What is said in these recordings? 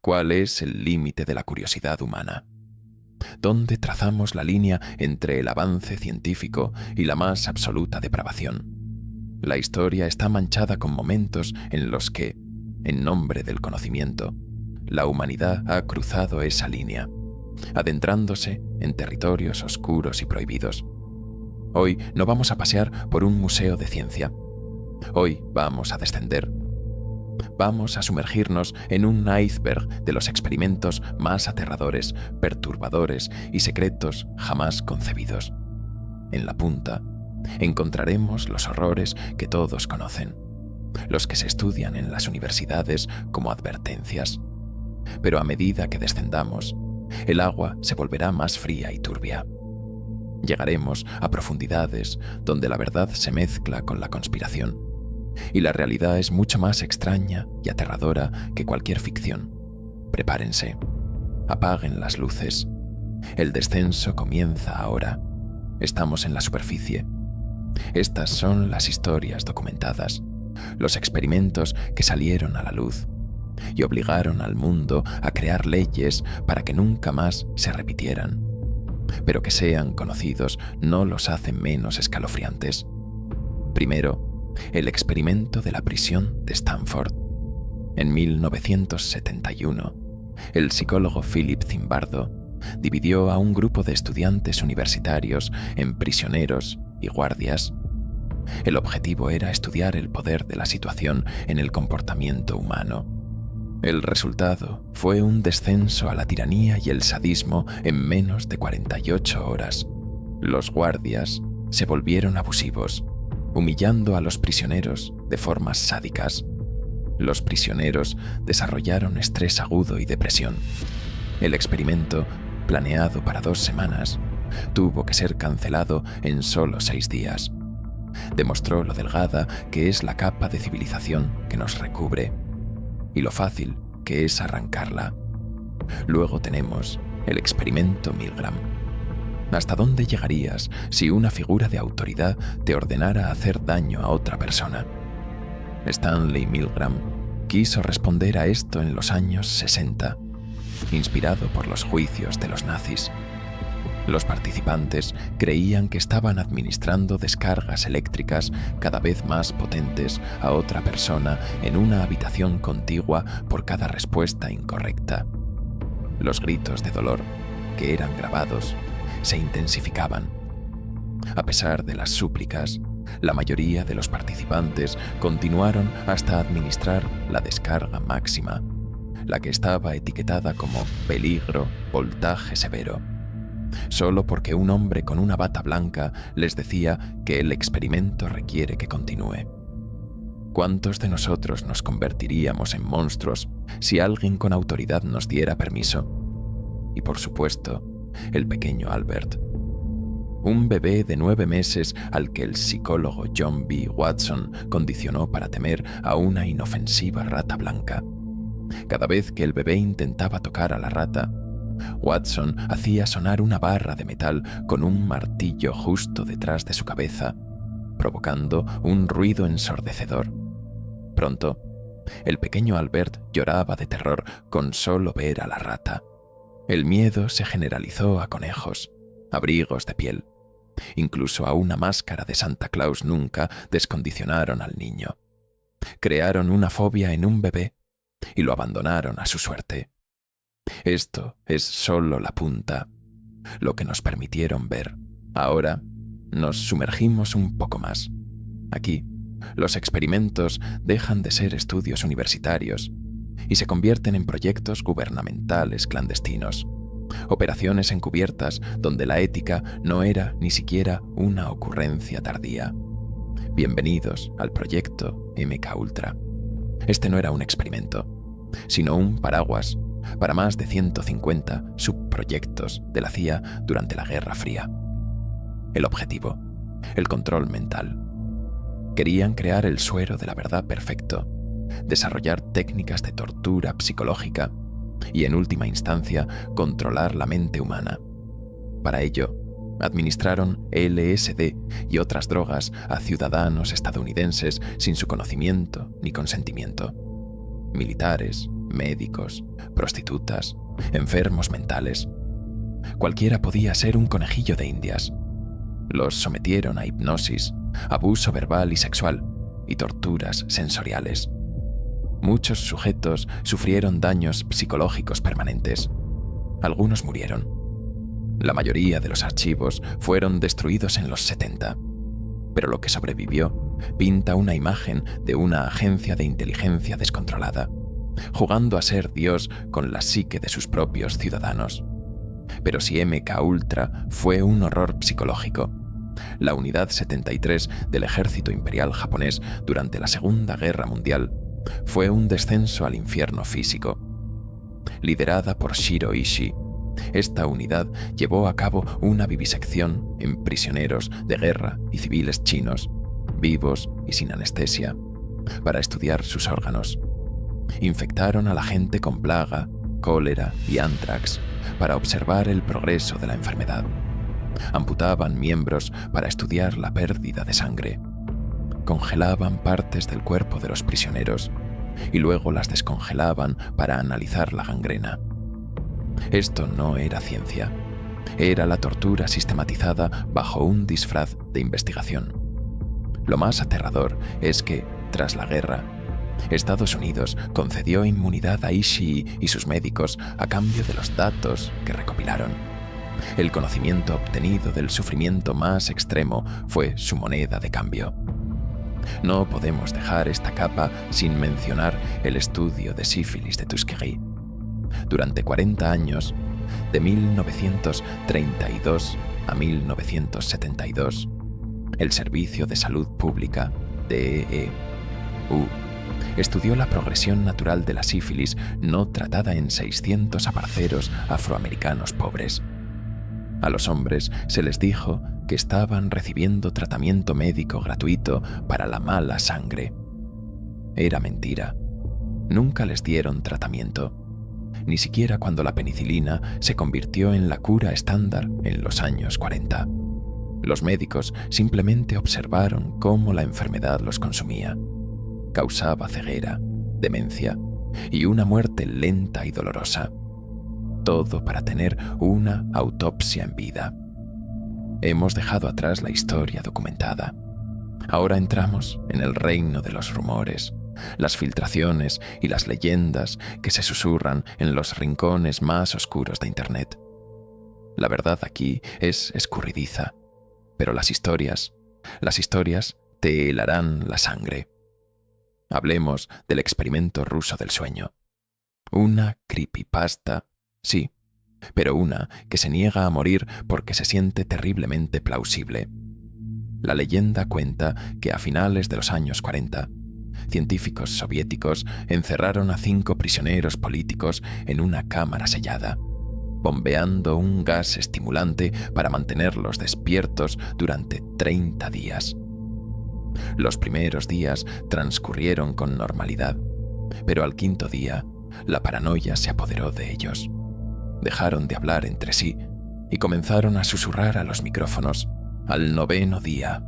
¿Cuál es el límite de la curiosidad humana? ¿Dónde trazamos la línea entre el avance científico y la más absoluta depravación? La historia está manchada con momentos en los que, en nombre del conocimiento, la humanidad ha cruzado esa línea, adentrándose en territorios oscuros y prohibidos. Hoy no vamos a pasear por un museo de ciencia. Hoy vamos a descender. Vamos a sumergirnos en un iceberg de los experimentos más aterradores, perturbadores y secretos jamás concebidos. En la punta encontraremos los horrores que todos conocen, los que se estudian en las universidades como advertencias. Pero a medida que descendamos, el agua se volverá más fría y turbia. Llegaremos a profundidades donde la verdad se mezcla con la conspiración, y la realidad es mucho más extraña y aterradora que cualquier ficción. Prepárense, apaguen las luces. El descenso comienza ahora. Estamos en la superficie. Estas son las historias documentadas, los experimentos que salieron a la luz y obligaron al mundo a crear leyes para que nunca más se repitieran. Pero que sean conocidos no los hace menos escalofriantes. Primero, el experimento de la prisión de Stanford. En 1971, el psicólogo Philip Zimbardo dividió a un grupo de estudiantes universitarios en prisioneros y guardias. El objetivo era estudiar el poder de la situación en el comportamiento humano. El resultado fue un descenso a la tiranía y el sadismo en menos de 48 horas. Los guardias se volvieron abusivos, humillando a los prisioneros de formas sádicas. Los prisioneros desarrollaron estrés agudo y depresión. El experimento, planeado para 2 semanas, tuvo que ser cancelado en solo 6 días. Demostró lo delgada que es la capa de civilización que nos recubre y lo fácil que es arrancarla. Luego tenemos el experimento Milgram. ¿Hasta dónde llegarías si una figura de autoridad te ordenara hacer daño a otra persona? Stanley Milgram quiso responder a esto en los años 60, inspirado por los juicios de los nazis. Los participantes creían que estaban administrando descargas eléctricas cada vez más potentes a otra persona en una habitación contigua por cada respuesta incorrecta. Los gritos de dolor, que eran grabados, se intensificaban. A pesar de las súplicas, la mayoría de los participantes continuaron hasta administrar la descarga máxima, la que estaba etiquetada como peligro, voltaje severo, solo porque un hombre con una bata blanca les decía que el experimento requiere que continúe. ¿Cuántos de nosotros nos convertiríamos en monstruos si alguien con autoridad nos diera permiso? Y por supuesto, el pequeño Albert, un bebé de 9 meses al que el psicólogo John B. Watson condicionó para temer a una inofensiva rata blanca. Cada vez que el bebé intentaba tocar a la rata, Watson hacía sonar una barra de metal con un martillo justo detrás de su cabeza, provocando un ruido ensordecedor. Pronto, el pequeño Albert lloraba de terror con solo ver a la rata. El miedo se generalizó a conejos, abrigos de piel. Incluso a una máscara de Santa Claus nunca descondicionaron al niño. Crearon una fobia en un bebé y lo abandonaron a su suerte. Esto es solo la punta, lo que nos permitieron ver. Ahora nos sumergimos un poco más. Aquí, los experimentos dejan de ser estudios universitarios y se convierten en proyectos gubernamentales clandestinos, operaciones encubiertas donde la ética no era ni siquiera una ocurrencia tardía. Bienvenidos al proyecto MKUltra. Este no era un experimento, sino un paraguas para más de 150 subproyectos de la CIA durante la Guerra Fría. El objetivo, el control mental. Querían crear el suero de la verdad perfecto, desarrollar técnicas de tortura psicológica y, en última instancia, controlar la mente humana. Para ello, administraron LSD y otras drogas a ciudadanos estadounidenses sin su conocimiento ni consentimiento. Militares, médicos, prostitutas, enfermos mentales. Cualquiera podía ser un conejillo de Indias. Los sometieron a hipnosis, abuso verbal y sexual y torturas sensoriales. Muchos sujetos sufrieron daños psicológicos permanentes. Algunos murieron. La mayoría de los archivos fueron destruidos en los 70, pero lo que sobrevivió pinta una imagen de una agencia de inteligencia descontrolada, jugando a ser Dios con la psique de sus propios ciudadanos. Pero si MK Ultra fue un horror psicológico, la Unidad 73 del Ejército Imperial japonés durante la Segunda Guerra Mundial fue un descenso al infierno físico. Liderada por Shiro Ishii, esta unidad llevó a cabo una vivisección en prisioneros de guerra y civiles chinos, vivos y sin anestesia, para estudiar sus órganos. Infectaron a la gente con plaga, cólera y anthrax para observar el progreso de la enfermedad. Amputaban miembros para estudiar la pérdida de sangre. Congelaban partes del cuerpo de los prisioneros y luego las descongelaban para analizar la gangrena. Esto no era ciencia, era la tortura sistematizada bajo un disfraz de investigación. Lo más aterrador es que, tras la guerra, Estados Unidos concedió inmunidad a Ishii y sus médicos a cambio de los datos que recopilaron. El conocimiento obtenido del sufrimiento más extremo fue su moneda de cambio. No podemos dejar esta capa sin mencionar el estudio de sífilis de Tuskegee. Durante 40 años, de 1932 a 1972, el Servicio de Salud Pública, DEU, estudió la progresión natural de la sífilis no tratada en 600 aparceros afroamericanos pobres. A los hombres se les dijo que estaban recibiendo tratamiento médico gratuito para la mala sangre. Era mentira. Nunca les dieron tratamiento, ni siquiera cuando la penicilina se convirtió en la cura estándar en los años 40. Los médicos simplemente observaron cómo la enfermedad los consumía. Causaba ceguera, demencia y una muerte lenta y dolorosa. Todo para tener una autopsia en vida. Hemos dejado atrás la historia documentada. Ahora entramos en el reino de los rumores, las filtraciones y las leyendas que se susurran en los rincones más oscuros de Internet. La verdad aquí es escurridiza, pero las historias te helarán la sangre. Hablemos del experimento ruso del sueño. Una creepypasta, sí, pero una que se niega a morir porque se siente terriblemente plausible. La leyenda cuenta que a finales de los años 40, científicos soviéticos encerraron a 5 prisioneros políticos en una cámara sellada, bombeando un gas estimulante para mantenerlos despiertos durante 30 días. Los primeros días transcurrieron con normalidad, pero al 5.º día, la paranoia se apoderó de ellos. Dejaron de hablar entre sí y comenzaron a susurrar a los micrófonos. Al 9.º día,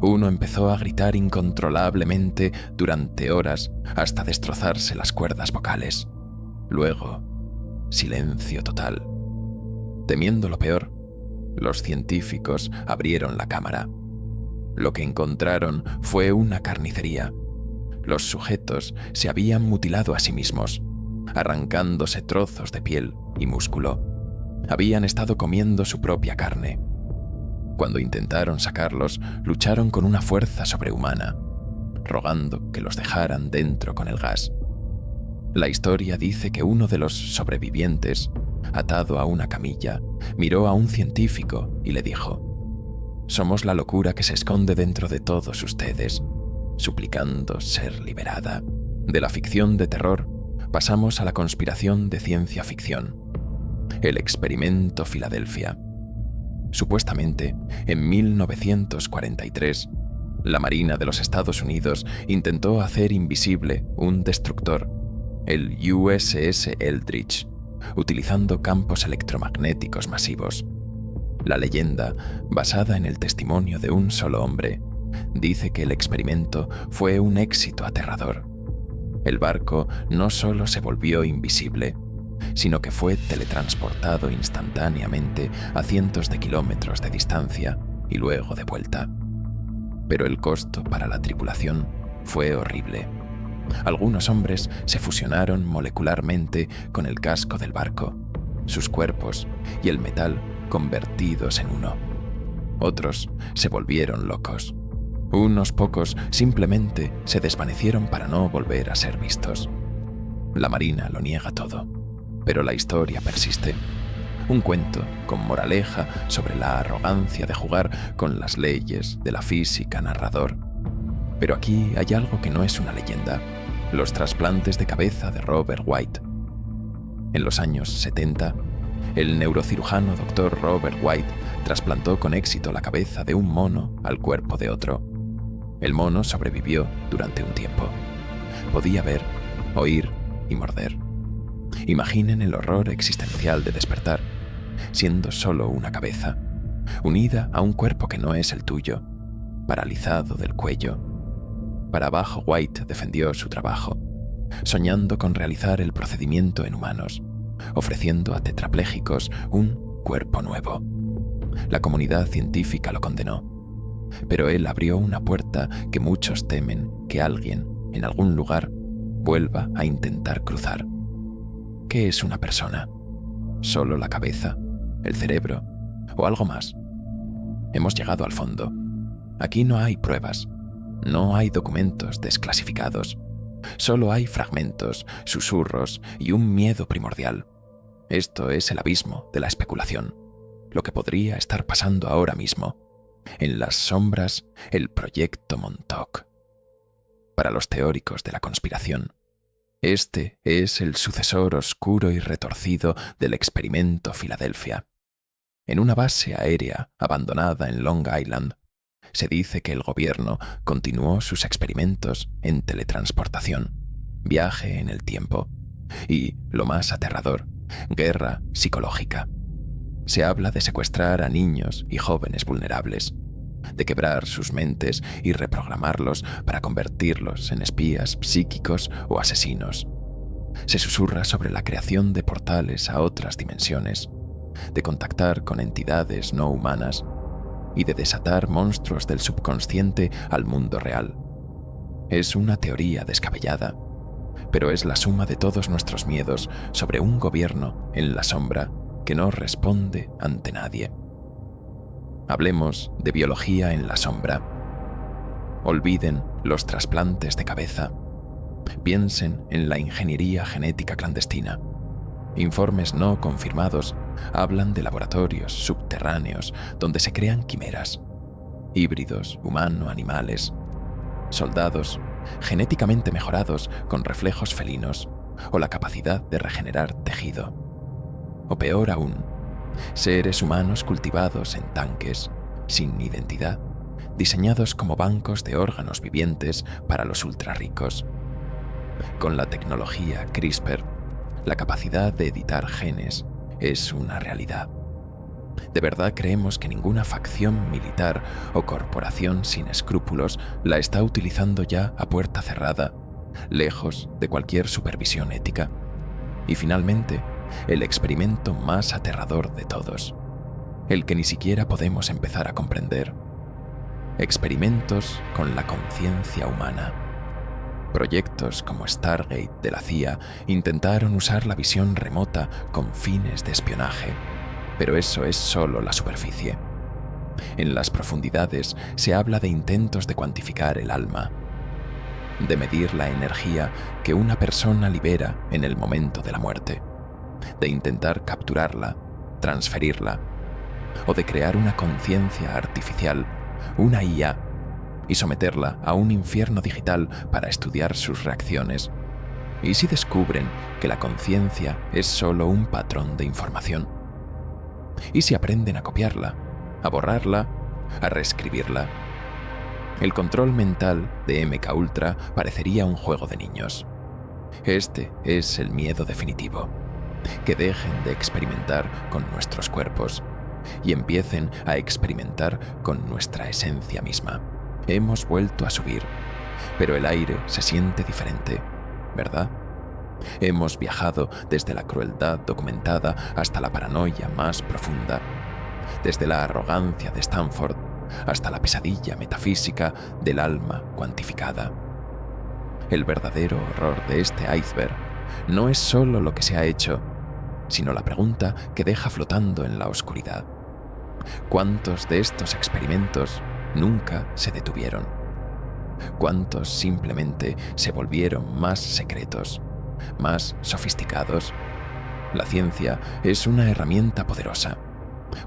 uno empezó a gritar incontrolablemente durante horas hasta destrozarse las cuerdas vocales. Luego, silencio total. Temiendo lo peor, los científicos abrieron la cámara. Lo que encontraron fue una carnicería. Los sujetos se habían mutilado a sí mismos, arrancándose trozos de piel y músculo. Habían estado comiendo su propia carne. Cuando intentaron sacarlos, lucharon con una fuerza sobrehumana, rogando que los dejaran dentro con el gas. La historia dice que uno de los sobrevivientes, atado a una camilla, miró a un científico y le dijo: «Somos la locura que se esconde dentro de todos ustedes», suplicando ser liberada. De la ficción de terror pasamos a la conspiración de ciencia ficción. El experimento Filadelfia. Supuestamente, en 1943, la Marina de los Estados Unidos intentó hacer invisible un destructor, el USS Eldridge, utilizando campos electromagnéticos masivos. La leyenda, basada en el testimonio de un solo hombre, dice que el experimento fue un éxito aterrador. El barco no solo se volvió invisible, sino que fue teletransportado instantáneamente a cientos de kilómetros de distancia y luego de vuelta. Pero el costo para la tripulación fue horrible. Algunos hombres se fusionaron molecularmente con el casco del barco, sus cuerpos y el metal convertidos en uno. Otros se volvieron locos. Unos pocos simplemente se desvanecieron para no volver a ser vistos. La Marina lo niega todo, pero la historia persiste. Un cuento con moraleja sobre la arrogancia de jugar con las leyes de la física narrador. Pero aquí hay algo que no es una leyenda: los trasplantes de cabeza de Robert White. En los años 70, el neurocirujano Dr. Robert White trasplantó con éxito la cabeza de un mono al cuerpo de otro. El mono sobrevivió durante un tiempo. Podía ver, oír y morder. Imaginen el horror existencial de despertar, siendo solo una cabeza, unida a un cuerpo que no es el tuyo, paralizado del cuello. Para abajo, White defendió su trabajo, soñando con realizar el procedimiento en humanos, ofreciendo a tetraplégicos un cuerpo nuevo. La comunidad científica lo condenó, pero él abrió una puerta que muchos temen que alguien, en algún lugar, vuelva a intentar cruzar. ¿Qué es una persona? ¿Solo la cabeza? ¿El cerebro? ¿O algo más? Hemos llegado al fondo. Aquí no hay pruebas, no hay documentos desclasificados. Solo hay fragmentos, susurros y un miedo primordial. Esto es el abismo de la especulación, lo que podría estar pasando ahora mismo. En las sombras, el proyecto Montauk. Para los teóricos de la conspiración, este es el sucesor oscuro y retorcido del experimento Filadelfia. En una base aérea abandonada en Long Island, se dice que el gobierno continuó sus experimentos en teletransportación, viaje en el tiempo y, lo más aterrador, guerra psicológica. Se habla de secuestrar a niños y jóvenes vulnerables, de quebrar sus mentes y reprogramarlos para convertirlos en espías psíquicos o asesinos. Se susurra sobre la creación de portales a otras dimensiones, de contactar con entidades no humanas y de desatar monstruos del subconsciente al mundo real. Es una teoría descabellada, pero es la suma de todos nuestros miedos sobre un gobierno en la sombra que no responde ante nadie. Hablemos de biología en la sombra. Olviden los trasplantes de cabeza. Piensen en la ingeniería genética clandestina. Informes no confirmados hablan de laboratorios subterráneos donde se crean quimeras, híbridos humano-animales, soldados genéticamente mejorados con reflejos felinos o la capacidad de regenerar tejido. O peor aún, seres humanos cultivados en tanques, sin identidad, diseñados como bancos de órganos vivientes para los ultrarricos. Con la tecnología CRISPR, la capacidad de editar genes es una realidad. ¿De verdad creemos que ninguna facción militar o corporación sin escrúpulos la está utilizando ya a puerta cerrada, lejos de cualquier supervisión ética? Y finalmente, el experimento más aterrador de todos, el que ni siquiera podemos empezar a comprender. Experimentos con la conciencia humana. Proyectos como Stargate de la CIA intentaron usar la visión remota con fines de espionaje, pero eso es solo la superficie. En las profundidades se habla de intentos de cuantificar el alma, de medir la energía que una persona libera en el momento de la muerte, de intentar capturarla, transferirla, o de crear una conciencia artificial, una IA, y someterla a un infierno digital para estudiar sus reacciones. ¿Y si descubren que la conciencia es solo un patrón de información? ¿Y si aprenden a copiarla, a borrarla, a reescribirla? El control mental de MKUltra parecería un juego de niños. Este es el miedo definitivo. Que dejen de experimentar con nuestros cuerpos y empiecen a experimentar con nuestra esencia misma. Hemos vuelto a subir, pero el aire se siente diferente. ¿verdad? Hemos viajado desde la crueldad documentada hasta la paranoia más profunda, desde la arrogancia de Stanford hasta la pesadilla metafísica del alma cuantificada. El verdadero horror de este iceberg no es solo lo que se ha hecho, sino la pregunta que deja flotando en la oscuridad. ¿Cuántos de estos experimentos nunca se detuvieron? ¿Cuántos simplemente se volvieron más secretos, más sofisticados? La ciencia es una herramienta poderosa.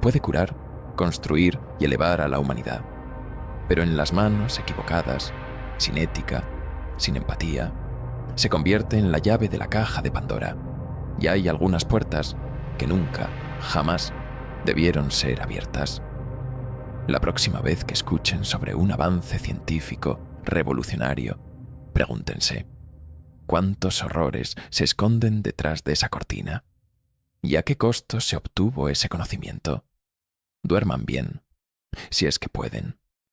Puede curar, construir y elevar a la humanidad. Pero en las manos equivocadas, sin ética, sin empatía, se convierte en la llave de la caja de Pandora. Y hay algunas puertas que nunca, jamás, debieron ser abiertas. La próxima vez que escuchen sobre un avance científico revolucionario, pregúntense, ¿cuántos horrores se esconden detrás de esa cortina? ¿Y a qué costo se obtuvo ese conocimiento? Duerman bien, si es que pueden.